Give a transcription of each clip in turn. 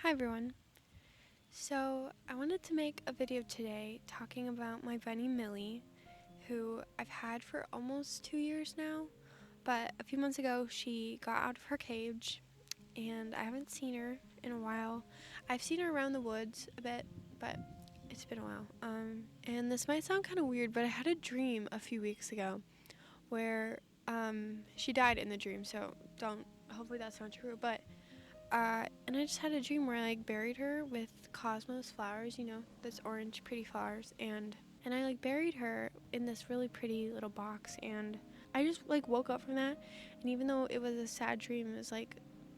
Hi everyone. So I wanted to make a video today talking about my bunny Millie, who I've had for almost 2 years now, but a few months ago she got out of her cage and I haven't seen her in a while. I've seen her around the woods a bit, but it's been a while. And this might sound kind of weird, but I had a dream a few weeks ago where she died in the dream, so hopefully that's not true, but and I just had a dream where I buried her with cosmos flowers, those orange pretty flowers, and I buried her in this really pretty little box, and I just woke up from that, and even though it was a sad dream, it was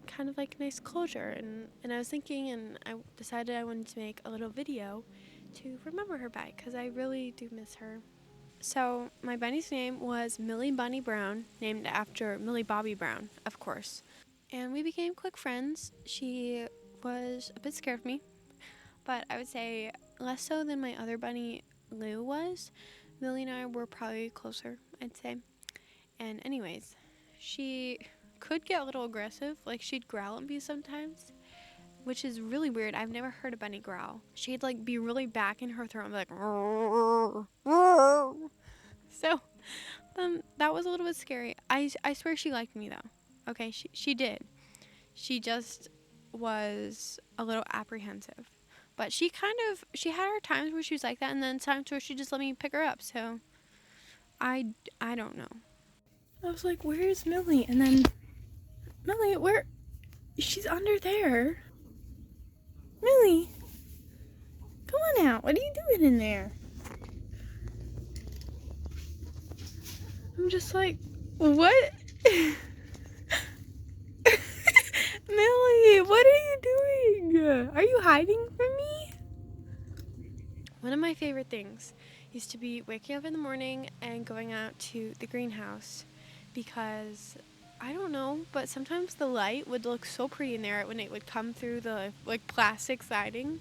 kind of nice closure, and I was thinking, and I decided I wanted to make a little video to remember her by, because I really do miss her. So my bunny's name was Millie Bunny Brown, named after Millie Bobby Brown, of course. And we became quick friends. She was a bit scared of me, but I would say less so than my other bunny, Lou, was. Millie and I were probably closer, I'd say. And anyways, she could get a little aggressive. She'd growl at me sometimes, which is really weird. I've never heard a bunny growl. She'd be really back in her throat and be like, "Roar, roar." So that was a little bit scary. I swear she liked me though. Okay, she did. She just was a little apprehensive. But she had her times where she was like that, and then times where she just let me pick her up. So I don't know. I was like, "Where's Millie?" And then Millie, where? She's under there. Millie, come on out. What are you doing in there? I'm just like, what? Millie, what are you doing? Are you hiding from me? One of my favorite things used to be waking up in the morning and going out to the greenhouse because I don't know, but sometimes the light would look so pretty in there when it would come through the plastic siding,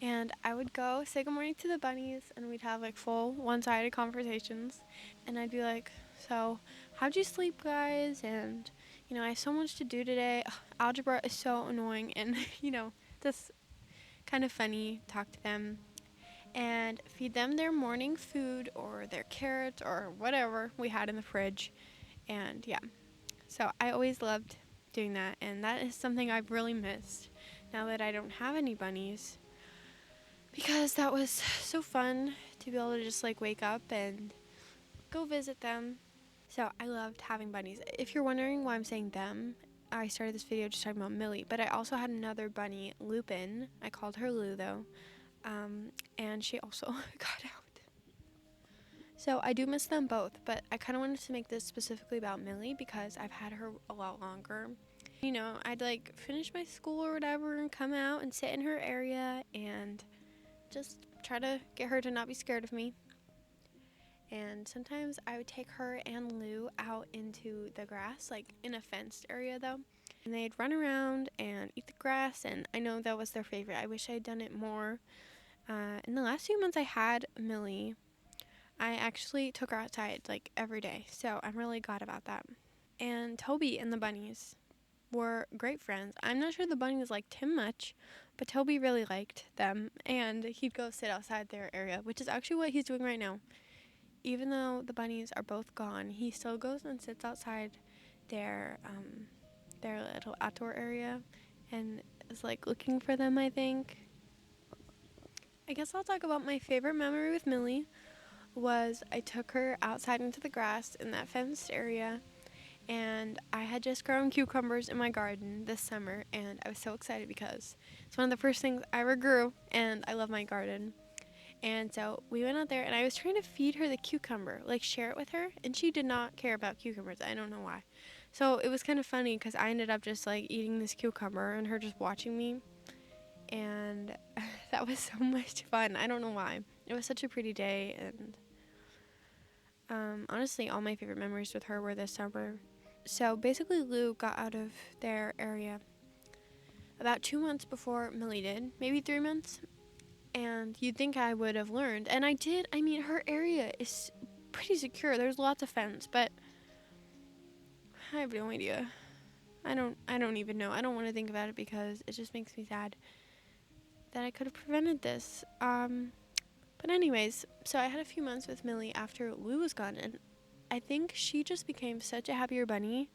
and I would go say good morning to the bunnies and we'd have full one-sided conversations, and I'd be like, "So, how'd you sleep, guys?" And I have so much to do today. Ugh, algebra is so annoying, and just kind of funny. Talk to them and feed them their morning food or their carrots or whatever we had in the fridge. And yeah, so I always loved doing that, and that is something I've really missed now that I don't have any bunnies, because that was so fun to be able to just wake up and go visit them. So I loved having bunnies. If you're wondering why I'm saying them, I started this video just talking about Millie, but I also had another bunny, Lupin. I called her Lou though. And she also got out. So I do miss them both, but I kind of wanted to make this specifically about Millie because I've had her a lot longer. I'd finish my school or whatever and come out and sit in her area and just try to get her to not be scared of me. And sometimes I would take her and Lou out into the grass, in a fenced area though. And they'd run around and eat the grass, and I know that was their favorite. I wish I had done it more. In the last few months I had Millie, I actually took her outside every day, so I'm really glad about that. And Toby and the bunnies were great friends. I'm not sure the bunnies liked him much, but Toby really liked them, and he'd go sit outside their area, which is actually what he's doing right now. Even though the bunnies are both gone, he still goes and sits outside their little outdoor area and is looking for them, I think. I guess I'll talk about my favorite memory with Millie was I took her outside into the grass in that fenced area, and I had just grown cucumbers in my garden this summer, and I was so excited because it's one of the first things I ever grew, and I love my garden. And so we went out there, and I was trying to feed her the cucumber, share it with her, and she did not care about cucumbers. I don't know why. So it was kind of funny because I ended up just eating this cucumber and her just watching me, and that was so much fun. I don't know why. It was such a pretty day, and honestly, all my favorite memories with her were this summer. So basically, Lou got out of their area about 2 months before Millie did, maybe 3 months. And you'd think I would have learned, and I did. I mean, her area is pretty secure. There's lots of fence, but I have no idea. I don't even know. I don't want to think about it because it just makes me sad that I could have prevented this. But anyways, so I had a few months with Millie after Lou was gone, and I think she just became such a happier bunny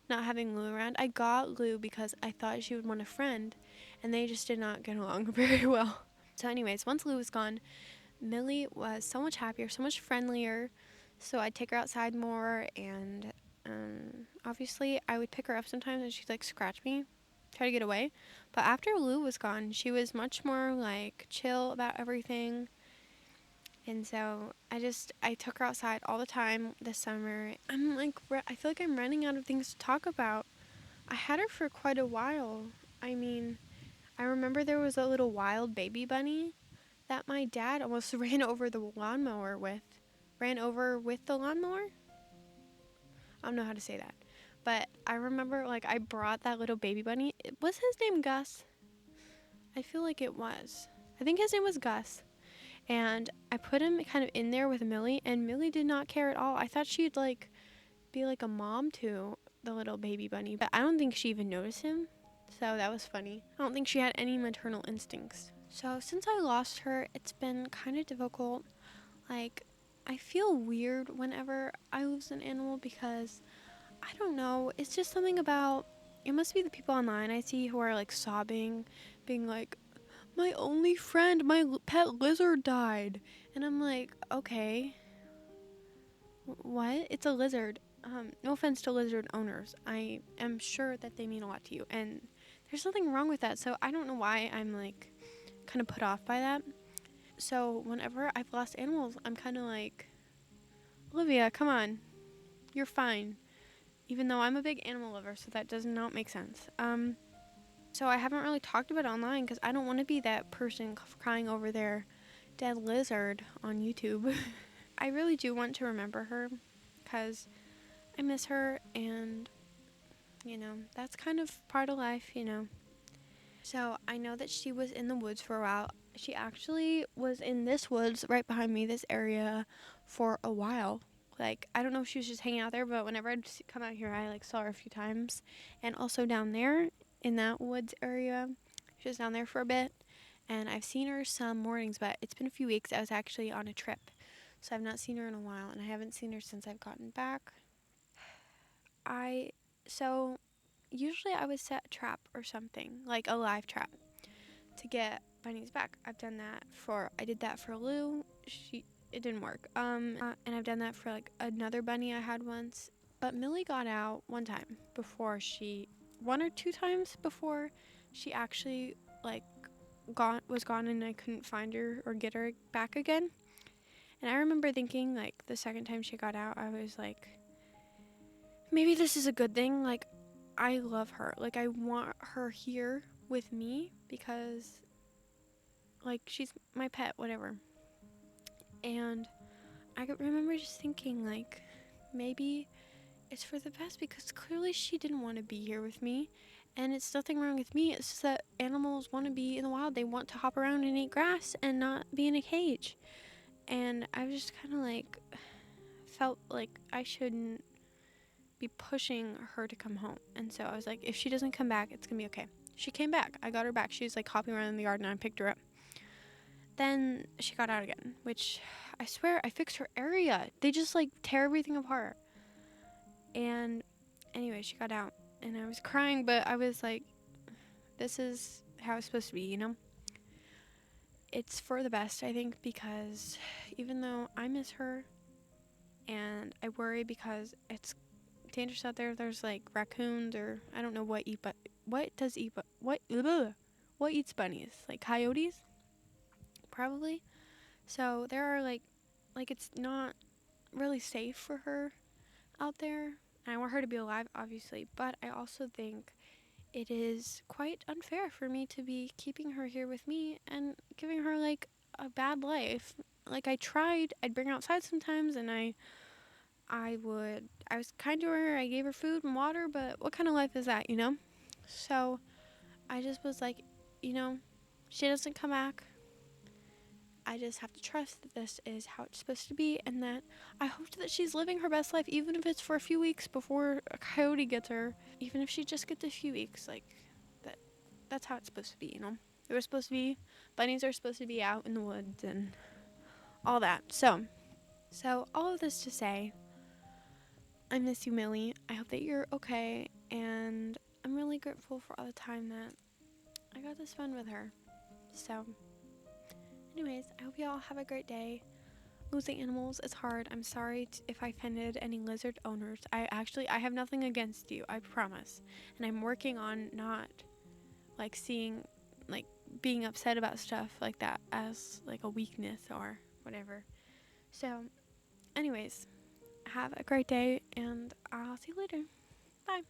not having Lou around. I got Lou because I thought she would want a friend, and they just did not get along very well. So anyways, once Lou was gone, Millie was so much happier, so much friendlier. So I'd take her outside more, and obviously I would pick her up sometimes, and she'd like scratch me, try to get away. But after Lou was gone, she was much more like chill about everything. And so I took her outside all the time this summer. I'm like, I feel like I'm running out of things to talk about. I had her for quite a while. I mean, I remember there was a little wild baby bunny that my dad almost ran over the lawnmower with. Ran over with the lawnmower? I don't know how to say that. But I remember, like, I brought that little baby bunny. Was his name Gus? I feel like it was. I think his name was Gus. And I put him kind of in there with Millie, and Millie did not care at all. I thought she'd, like, be like a mom to the little baby bunny, but I don't think she even noticed him. So that was funny. I don't think she had any maternal instincts. So since I lost her, it's been kind of difficult. Like, I feel weird whenever I lose an animal because I don't know. It's just something about it must be the people online I see who are like sobbing, being like, my only friend, my pet lizard died. And I'm like, okay, what? It's a lizard. No offense to lizard owners. I am sure that they mean a lot to you. And there's nothing wrong with that. So I don't know why I'm like kind of put off by that. So whenever I've lost animals, I'm kind of like, Olivia, come on. You're fine. Even though I'm a big animal lover, so that does not make sense. So I haven't really talked about it online because I don't want to be that person crying over their dead lizard on YouTube. I really do want to remember her because I miss her, and that's kind of part of life. So I know that she was in the woods for a while. She actually was in this woods right behind me, this area, for a while. Like, I don't know if she was just hanging out there, but whenever I'd come out here, I like saw her a few times. And also down there in that woods area, she was down there for a bit. And I've seen her some mornings, but it's been a few weeks. I was actually on a trip, so I've not seen her in a while, and I haven't seen her since I've gotten back. So usually I would set a trap or something, like a live trap, to get bunnies back. I did that for Lou. It didn't work. And I've done that for like another bunny I had once. But Millie got out one or two times before she actually like was gone, and I couldn't find her or get her back again. And I remember thinking like the second time she got out, I was like, maybe this is a good thing. Like, I love her. Like, I want her here with me because, like, she's my pet, whatever. And I remember just thinking, like, maybe it's for the best because clearly she didn't want to be here with me. And it's nothing wrong with me. It's just that animals want to be in the wild. They want to hop around and eat grass and not be in a cage. And I was just kind of like, felt like I shouldn't be pushing her to come home. And so I was like, if she doesn't come back, it's gonna be okay. She came back. I got her back. She was like hopping around in the yard, and I picked her up. Then she got out again, which I swear I fixed her area. They just like tear everything apart. And anyway, she got out, and I was crying, but I was like, this is how it's supposed to be. It's for the best, I think, because even though I miss her and I worry because it's dangerous out there, there's like raccoons, or I don't know what eats bunnies? Like coyotes? Probably. So there are like it's not really safe for her out there. And I want her to be alive, obviously, but I also think it is quite unfair for me to be keeping her here with me and giving her like a bad life. Like, I'd bring her outside sometimes, and I was kind to her, I gave her food and water, but what kind of life is that? So I just was like, she doesn't come back. I just have to trust that this is how it's supposed to be, and that I hope that she's living her best life, even if it's for a few weeks before a coyote gets her. Even if she just gets a few weeks, like that's how it's supposed to be, you know. They're supposed to be bunnies are supposed to be out in the woods and all that. So all of this to say, I miss you, Millie. I hope that you're okay, and I'm really grateful for all the time that I got to spend with her. So, anyways, I hope you all have a great day. Losing animals is hard. I'm sorry if I offended any lizard owners. I have nothing against you, I promise. And I'm working on not like seeing like being upset about stuff like that as like a weakness or whatever. So, anyways, have a great day, and I'll see you later. Bye.